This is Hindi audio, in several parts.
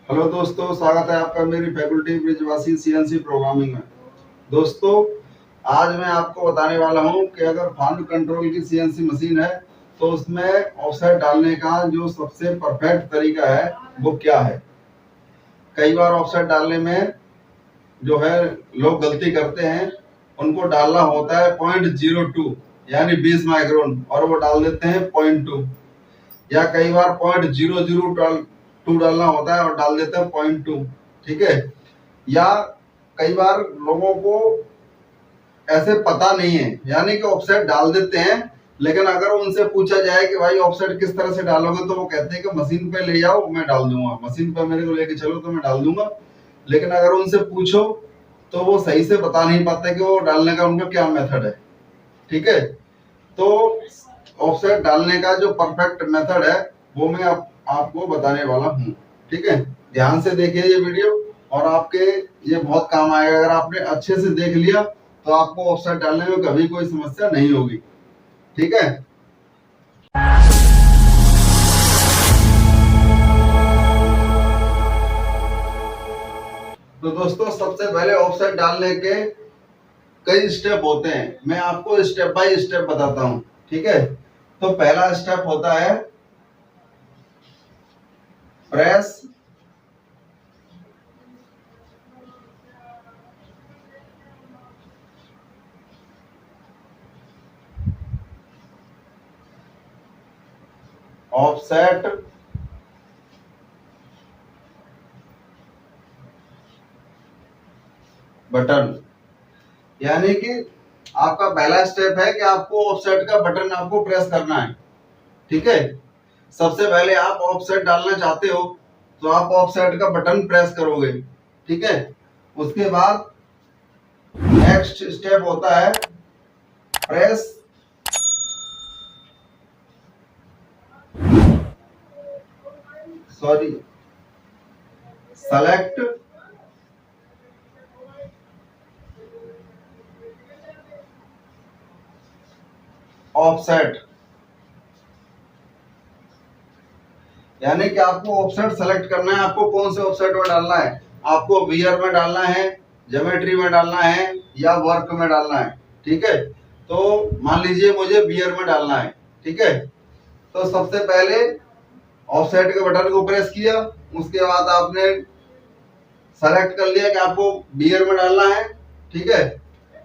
हेलो दोस्तों, स्वागत है आपका मेरी फैकल्टी ब्रिजवासी सीएनसी प्रोग्रामिंग में। दोस्तों, आज मैं आपको बताने वाला हूं कि अगर फंड कंट्रोल की सीएनसी मशीन है तो उसमें ऑफसेट डालने का जो सबसे परफेक्ट तरीका है वो क्या है। कई बार ऑफसेट डालने में जो है लोग गलती करते हैं, उनको डालना होता है 0.02 यानी 20 माइक्रोन और वो डाल देते हैं 0.2, या कई बार 0.002 डालना होता है और डाल देते हैं 0.2। ठीक है। या कई बार लोगों को ऐसे पता नहीं है, यानी कि ऑफसेट डाल देते हैं, लेकिन अगर उनसे पूछा जाए कि भाई ऑफसेट किस तरह से डालोगे तो वो कहते हैं कि मशीन पे ले जाओ मैं डाल दूंगा, मशीन पे मेरे को लेके चलो तो मैं डाल दूंगा। लेकिन अगर उनसे पूछो तो वो सही से बता नहीं पाते कि वो डालने का उनका क्या मेथड है। ठीक है। तो ऑफसेट डालने का जो परफेक्ट मेथड है वो मैं आपको बताने वाला हूँ। ठीक है। ध्यान से देखिए ये वीडियो और आपके ये बहुत काम आएगा। अगर आपने अच्छे से देख लिया तो आपको ऑफसेट डालने में कभी कोई समस्या नहीं होगी। ठीक है। तो दोस्तों, सबसे पहले ऑफसेट डालने के कई स्टेप होते हैं, मैं आपको स्टेप बाय स्टेप बताता हूँ। ठीक है। तो पहला स्टेप होता है प्रेस ऑफसेट बटन, यानी कि आपका पहला स्टेप है कि आपको ऑफसेट का बटन आपको प्रेस करना है। ठीक है। सबसे पहले आप ऑफसेट डालना चाहते हो तो आप ऑफसेट का बटन प्रेस करोगे। ठीक है। उसके बाद नेक्स्ट स्टेप होता है प्रेस सॉरी सेलेक्ट ऑफसेट, यानी कि आपको ऑफसेट सेलेक्ट करना है। आपको कौन से ऑफसेट में डालना है, आपको वियर में डालना है, ज्योमेट्री में डालना है या वर्क में डालना है। ठीक है। तो मान लीजिए मुझे वियर में डालना है। ठीक है। तो सबसे पहले ऑफसेट के बटन को प्रेस किया, उसके बाद आपने सेलेक्ट कर लिया कि आपको वियर में डालना है। ठीक है।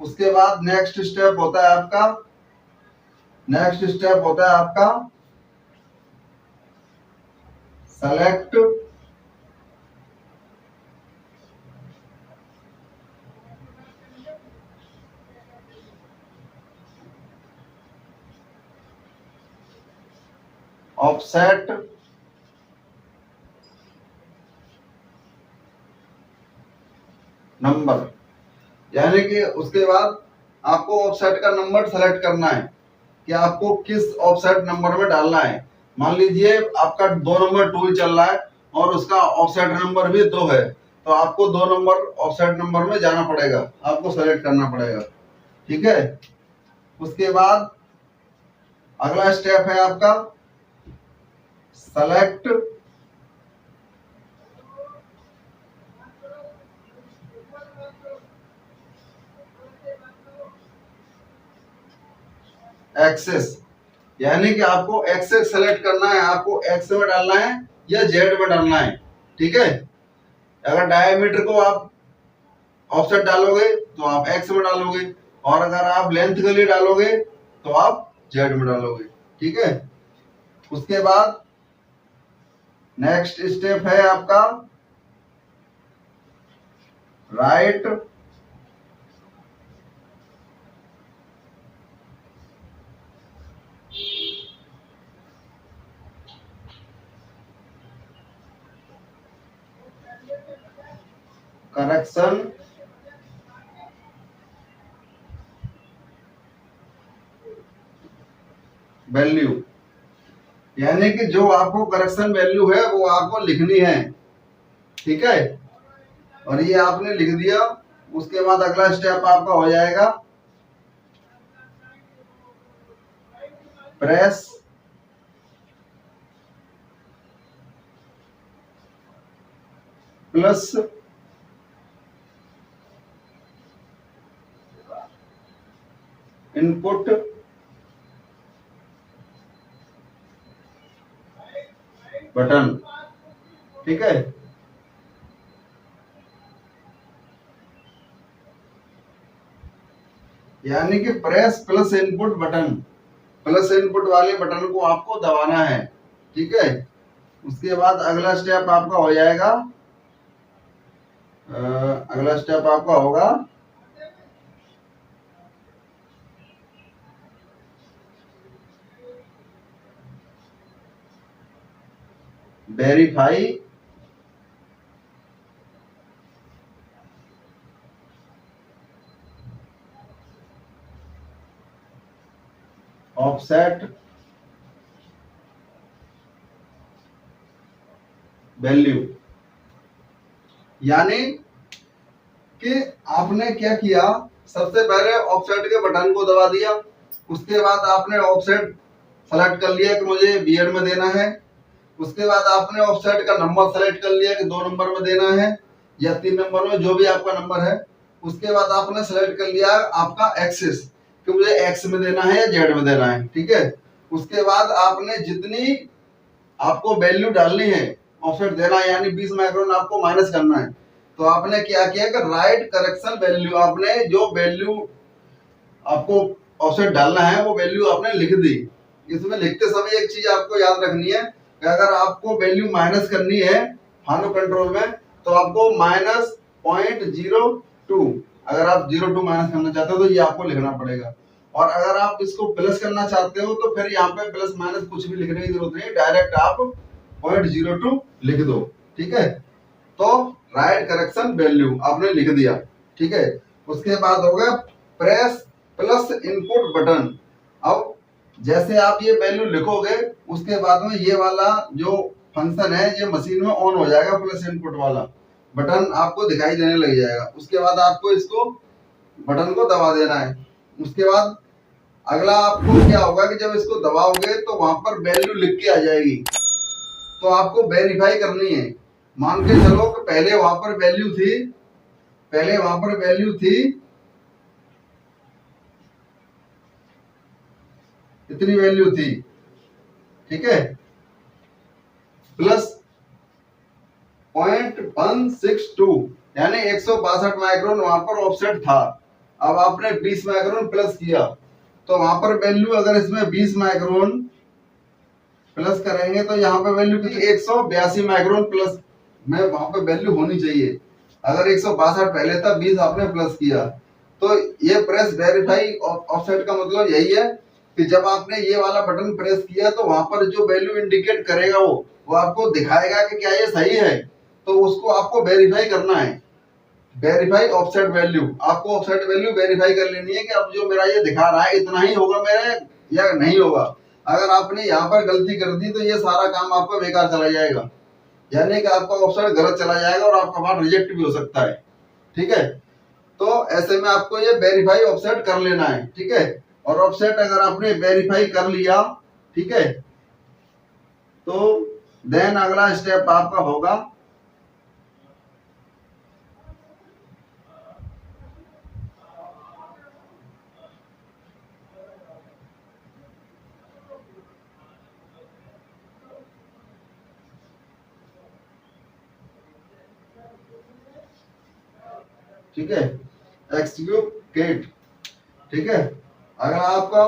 उसके बाद नेक्स्ट स्टेप होता है आपका सेलेक्ट ऑफसेट नंबर, यानी कि उसके बाद आपको ऑफसेट का नंबर सेलेक्ट करना है कि आपको किस ऑफसेट नंबर में डालना है। मान लीजिए आपका 2 नंबर टूल चल रहा है और उसका ऑफसेट नंबर भी 2 है, तो आपको 2 नंबर ऑफसेट नंबर में जाना पड़ेगा, आपको सेलेक्ट करना पड़ेगा। ठीक है। उसके बाद अगला स्टेप है आपका सेलेक्ट एक्सेस, यानी कि आपको एक्सेस सेलेक्ट करना है, आपको एक्स में डालना है या जेड में डालना है। ठीक है। अगर डायमीटर को आप ऑफसेट डालोगे तो आप एक्स में डालोगे, और अगर आप लेंथ के लिए डालोगे तो आप जेड में डालोगे। ठीक है। उसके बाद नेक्स्ट स्टेप है आपका राइट करेक्शन वैल्यू, यानी कि जो आपको करेक्शन वैल्यू है वो आपको लिखनी है। ठीक है। और ये आपने लिख दिया। उसके बाद अगला स्टेप आपका हो जाएगा प्रेस प्लस इनपुट बटन, ठीक है। यानी कि press plus input button, plus input वाले बटन को आपको दबाना है, ठीक है। उसके बाद अगला स्टेप आपका हो जाएगा, अगला स्टेप आपका होगा वेरीफाई ऑफसेट वैल्यू। यानी कि आपने क्या किया, सबसे पहले ऑफसेट के बटन को दबा दिया, उसके बाद आपने ऑफसेट सेलेक्ट कर लिया कि मुझे बीएड में देना है, उसके बाद आपने ऑफसेट का नंबर सेलेक्ट कर लिया कि 2 नंबर में देना है या 3 नंबर में, जो भी आपका नंबर है। उसके बाद आपने सेलेक्ट कर लिया आपका एक्सिस कि मुझे एक्स में देना है या जेड में देना है, ठीक है। उसके बाद आपने जितनी आपको वैल्यू डालनी है ऑफसेट देना है, यानी 20 माइक्रोन आपको माइनस करना है, तो आपने क्या किया कि राइट करेक्शन वैल्यू, आपने जो वैल्यू आपको ऑफसेट डालना है वो वैल्यू आपने लिख दी। इसमें लिखते समय एक चीज आपको याद रखनी है कि अगर आपको वैल्यू माइनस करनी है फानो कंट्रोल में, तो आपको -0.02, अगर आप 0.2 माइनस करना चाहते हो तो ये आपको लिखना पड़ेगा। और अगर आप इसको प्लस करना चाहते हो तो फिर यहाँ पे प्लस माइनस कुछ भी लिखने की जरूरत नहीं, डायरेक्ट आप 0.02 लिख दो, ठीक है। तो राइट करेक्शन वैल्यू आपने लिख दिया, ठीक है। उसके बाद हो गया प्रेस प्लस इनपुट बटन। अब जैसे आप ये वैल्यू लिखोगे उसके बाद में ये वाला जो फंक्शन है ये मशीन में ऑन हो जाएगा, प्लस इनपुट वाला बटन आपको दिखाई देने लग जाएगा। उसके बाद आपको इसको बटन को दबा देना है। उसके बाद अगला आपको क्या होगा कि जब इसको दबाओगे तो वहां पर वैल्यू लिख के आ जाएगी, तो आपको वेरीफाई करनी है। मान के चलो कि पहले वहां पर वैल्यू थी, पहले वहां पर वैल्यू थी इतनी वैल्यू थी, ठीक है, प्लस 0.162, यानी 162 माइक्रोन वहां पर ऑफसेट था। अब आपने 20 माइक्रोन प्लस किया, तो वहां पर वैल्यू अगर इसमें 20 माइक्रोन प्लस करेंगे तो यहाँ पे वैल्यू कितनी, 182 माइक्रोन प्लस में वहां पे वैल्यू होनी चाहिए। अगर 162 पहले था, 20 आपने प्लस किया, तो ये प्रेस वेरीफाई ऑफसेट का मतलब यही है कि जब आपने ये वाला बटन प्रेस किया तो वहां पर जो वैल्यू इंडिकेट करेगा वो आपको दिखाएगा कि क्या ये सही है, तो उसको आपको वेरीफाई करना है। वेरीफाई ऑफसेट वैल्यू, आपको ऑफसेट वैल्यू वेरीफाई कर लेनी है कि अब जो मेरा ये दिखा रहा है इतना ही होगा मेरा या नहीं होगा। अगर आपने यहाँ पर गलती कर दी तो ये सारा काम आपका बेकार चला जाएगा, यानी कि आपका ऑफसेट गलत चला जाएगा और आपका माल रिजेक्ट भी हो सकता है, ठीक है। तो ऐसे में आपको ये वेरीफाई ऑफसेट कर लेना है, ठीक है। और ऑफसेट अगर आपने वेरीफाई कर लिया, ठीक है, तो देन अगला स्टेप आपका होगा ठीक है, एक्सिक्यूट, ठीक है। अगर आपका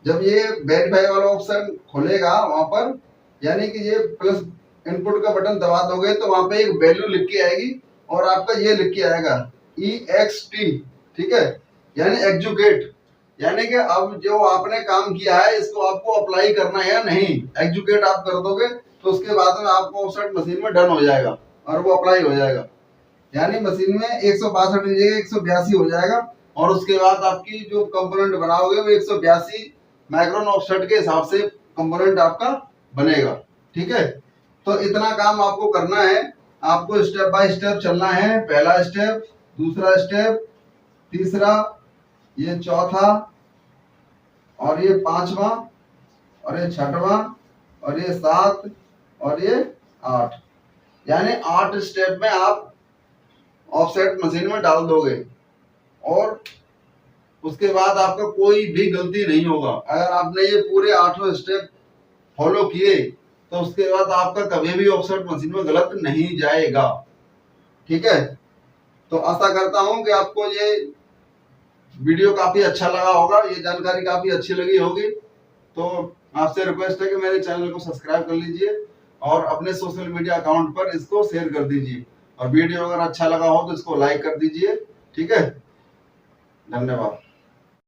जब ये वेरीफाई वाला ऑप्शन खुलेगा वहां पर, यानी कि ये प्लस इनपुट का बटन दबा दोगे तो वहां पे एक वैल्यू लिख के आएगी और आपका ये लिख के आएगा EXT, ठीक है, यानी एग्जीक्यूट, यानी कि अब जो आपने काम किया है इसको आपको अप्लाई करना है या नहीं। एग्जीक्यूट आप कर दोगे तो उसके बाद में आपको ऑफसेट मशीन में डन हो जाएगा और वो अप्लाई हो जाएगा, यानी मशीन में 162 की जगह 182 हो जाएगा। और उसके बाद आपकी जो कंपोनेंट बनाओगे वो 182 माइक्रोन ऑफसेट के हिसाब से कंपोनेंट आपका बनेगा, ठीक है। तो इतना काम आपको करना है, आपको स्टेप बाय स्टेप चलना है। पहला स्टेप, दूसरा स्टेप, तीसरा, ये चौथा, और ये पांचवा, और ये छठवां, और ये 7, और ये 8, यानी 8 स्टेप में आप ऑफसेट मशीन में डाल दोगे और उसके बाद आपका कोई भी गलती नहीं होगा। अगर आपने ये पूरे 8 स्टेप फॉलो किए तो उसके बाद आपका कभी भी ऑफसेट मशीन में गलत नहीं जाएगा। ठीक है, तो आशा करता हूं कि आपको ये वीडियो काफी अच्छा लगा होगा, ये जानकारी काफी अच्छी लगी होगी। तो आपसे रिक्वेस्ट है कि मेरे चैनल को सब्सक्राइब कर लीजिए और अपने सोशल मीडिया अकाउंट पर इसको शेयर कर दीजिए, और वीडियो अगर अच्छा लगा हो तो इसको लाइक कर दीजिए। ठीक है, धन्यवाद।